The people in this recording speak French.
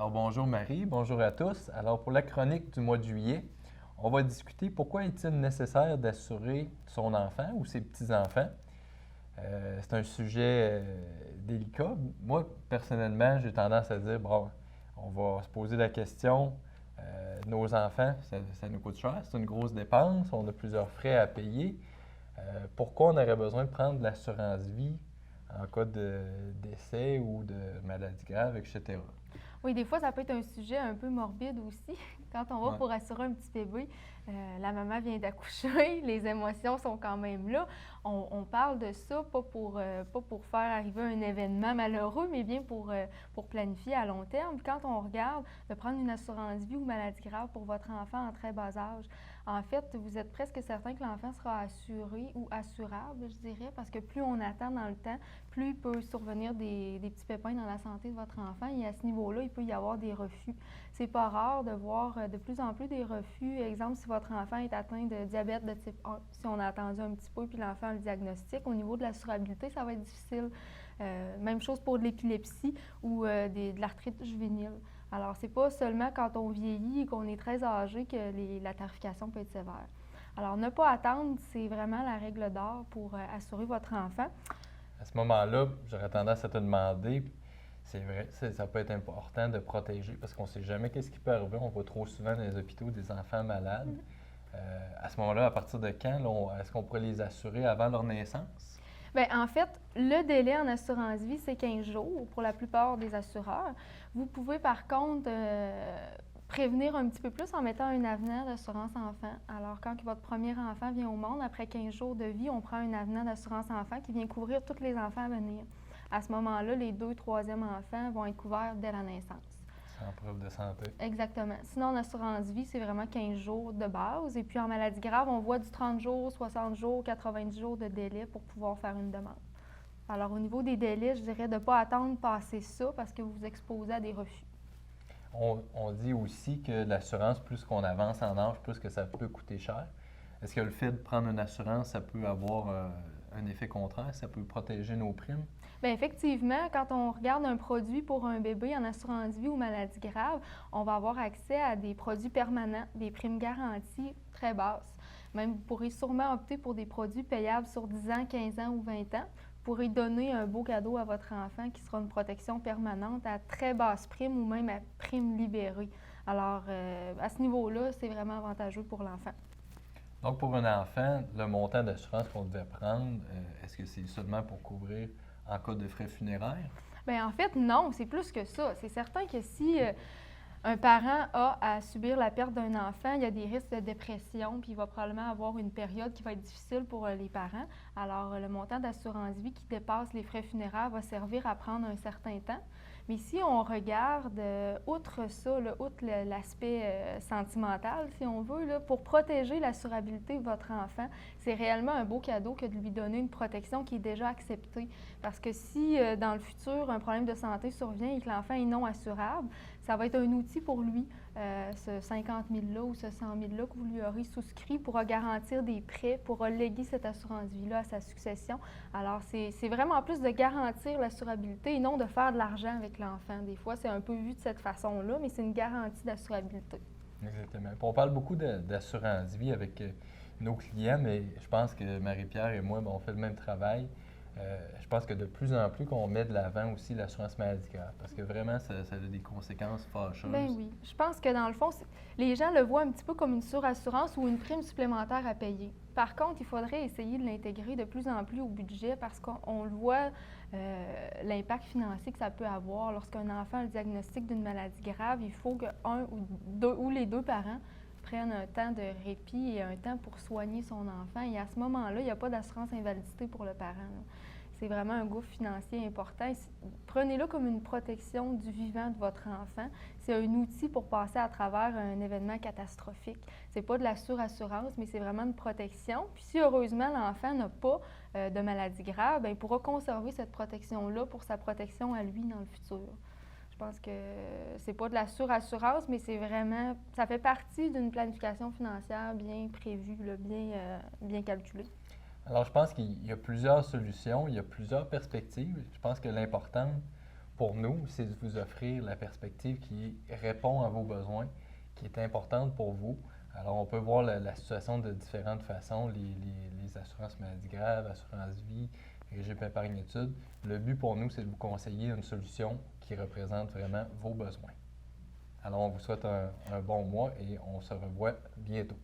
Alors bonjour Marie, bonjour à tous. Alors pour la chronique du mois de juillet, on va discuter pourquoi est-il nécessaire d'assurer son enfant ou ses petits-enfants. C'est un sujet délicat. Moi, personnellement, j'ai tendance à dire, bon, on va se poser la question, nos enfants, ça nous coûte cher, c'est une grosse dépense, on a plusieurs frais à payer. Pourquoi on aurait besoin de prendre de l'assurance vie en cas de décès ou de maladie grave, etc. Oui, des fois, ça peut être un sujet un peu morbide aussi. Quand on va Ouais. pour assurer un petit bébé, la maman vient d'accoucher, les émotions sont quand même là. On parle de ça, pas pour faire arriver un événement malheureux, mais bien pour planifier à long terme. Quand on regarde de prendre une assurance vie ou maladie grave pour votre enfant en très bas âge, en fait, vous êtes presque certain que l'enfant sera assuré ou assurable, je dirais, parce que plus on attend dans le temps, plus il peut survenir des petits pépins dans la santé de votre enfant et à ce niveau-là, il peut y avoir des refus. C'est pas rare de voir de plus en plus des refus. Exemple, si votre enfant est atteint de diabète de type 1, si on a attendu un petit peu puis l'enfant a le diagnostic, au niveau de l'assurabilité, ça va être difficile. Même chose pour de l'épilepsie ou de l'arthrite juvénile. Alors, c'est pas seulement quand on vieillit et qu'on est très âgé que la tarification peut être sévère. Alors, ne pas attendre, c'est vraiment la règle d'or pour assurer votre enfant. À ce moment-là, j'aurais tendance à te demander, c'est vrai, ça peut être important de protéger parce qu'on ne sait jamais qu'est-ce qui peut arriver. On voit trop souvent dans les hôpitaux des enfants malades. À ce moment-là, à partir de quand, là, est-ce qu'on pourrait les assurer avant leur naissance? Bien, en fait, le délai en assurance vie, c'est 15 jours pour la plupart des assureurs. Vous pouvez par contre prévenir un petit peu plus en mettant un avenant d'assurance enfant. Alors, quand votre premier enfant vient au monde, après 15 jours de vie, on prend un avenant d'assurance enfant qui vient couvrir tous les enfants à venir. À ce moment-là, les 2, 3e enfants vont être couverts dès la naissance. Sans preuve de santé. Exactement. Sinon, en assurance vie, c'est vraiment 15 jours de base. Et puis en maladie grave, on voit du 30 jours, 60 jours, 90 jours de délai pour pouvoir faire une demande. Alors, au niveau des délais, je dirais de ne pas attendre passer ça parce que vous vous exposez à des refus. On dit aussi que l'assurance, plus qu'on avance en âge, plus que ça peut coûter cher. Est-ce que le fait de prendre une assurance, ça peut avoir un effet contraire? Ça peut protéger nos primes? Bien, effectivement, quand on regarde un produit pour un bébé en assurance vie ou maladie grave, on va avoir accès à des produits permanents, des primes garanties très basses. Même, vous pourrez sûrement opter pour des produits payables sur 10 ans, 15 ans ou 20 ans. Vous pourrez donner un beau cadeau à votre enfant qui sera une protection permanente à très basse prime ou même à prime libérée. Alors, à ce niveau-là, c'est vraiment avantageux pour l'enfant. Donc, pour un enfant, le montant d'assurance qu'on devait prendre, est-ce que c'est seulement pour couvrir en cas de frais funéraires? Bien, en fait, non, c'est plus que ça. C'est certain que si un parent a à subir la perte d'un enfant, il y a des risques de dépression, puis il va probablement avoir une période qui va être difficile pour les parents. Alors, le montant d'assurance vie qui dépasse les frais funéraires va servir à prendre un certain temps. Mais si on regarde, outre ça, là, outre l'aspect sentimental, si on veut, là, pour protéger l'assurabilité de votre enfant, c'est réellement un beau cadeau que de lui donner une protection qui est déjà acceptée. Parce que si, dans le futur, un problème de santé survient et que l'enfant est non assurable, ça va être un outil pour lui. Ce 50 000-là ou ce 100 000-là que vous lui aurez souscrit pourra garantir des prêts, pourra léguer cette assurance vie-là à sa succession. Alors, c'est vraiment plus de garantir l'assurabilité et non de faire de l'argent avec l'enfant. Des fois, c'est un peu vu de cette façon-là, mais c'est une garantie d'assurabilité. Exactement. Puis on parle beaucoup d'assurance vie avec nos clients, mais je pense que Marie-Pierre et moi, ben, on fait le même travail. Je pense que de plus en plus qu'on met de l'avant aussi l'assurance maladie grave, parce que vraiment, ça a des conséquences fâcheuses. Ben oui. Je pense que dans le fond, les gens le voient un petit peu comme une surassurance ou une prime supplémentaire à payer. Par contre, il faudrait essayer de l'intégrer de plus en plus au budget parce qu'on le voit, l'impact financier que ça peut avoir. Lorsqu'un enfant a le diagnostic d'une maladie grave, il faut que un ou les deux parents prennent un temps de répit et un temps pour soigner son enfant. Et à ce moment-là, il n'y a pas d'assurance invalidité pour le parent, là. C'est vraiment un gouffre financier important. Prenez-le comme une protection du vivant de votre enfant. C'est un outil pour passer à travers un événement catastrophique. C'est pas de la surassurance, mais c'est vraiment une protection. Puis si heureusement l'enfant n'a pas de maladie grave, bien, il pourra conserver cette protection-là pour sa protection à lui dans le futur. Je pense que c'est pas de la surassurance, mais c'est vraiment, ça fait partie d'une planification financière bien prévue, là, bien calculée. Alors, je pense qu'il y a plusieurs solutions, il y a plusieurs perspectives. Je pense que l'important pour nous, c'est de vous offrir la perspective qui répond à vos besoins, qui est importante pour vous. Alors, on peut voir la situation de différentes façons, les assurances maladie grave, assurance vie, régime épargne études. Le but pour nous, c'est de vous conseiller une solution qui représente vraiment vos besoins. Alors, on vous souhaite un bon mois et on se revoit bientôt.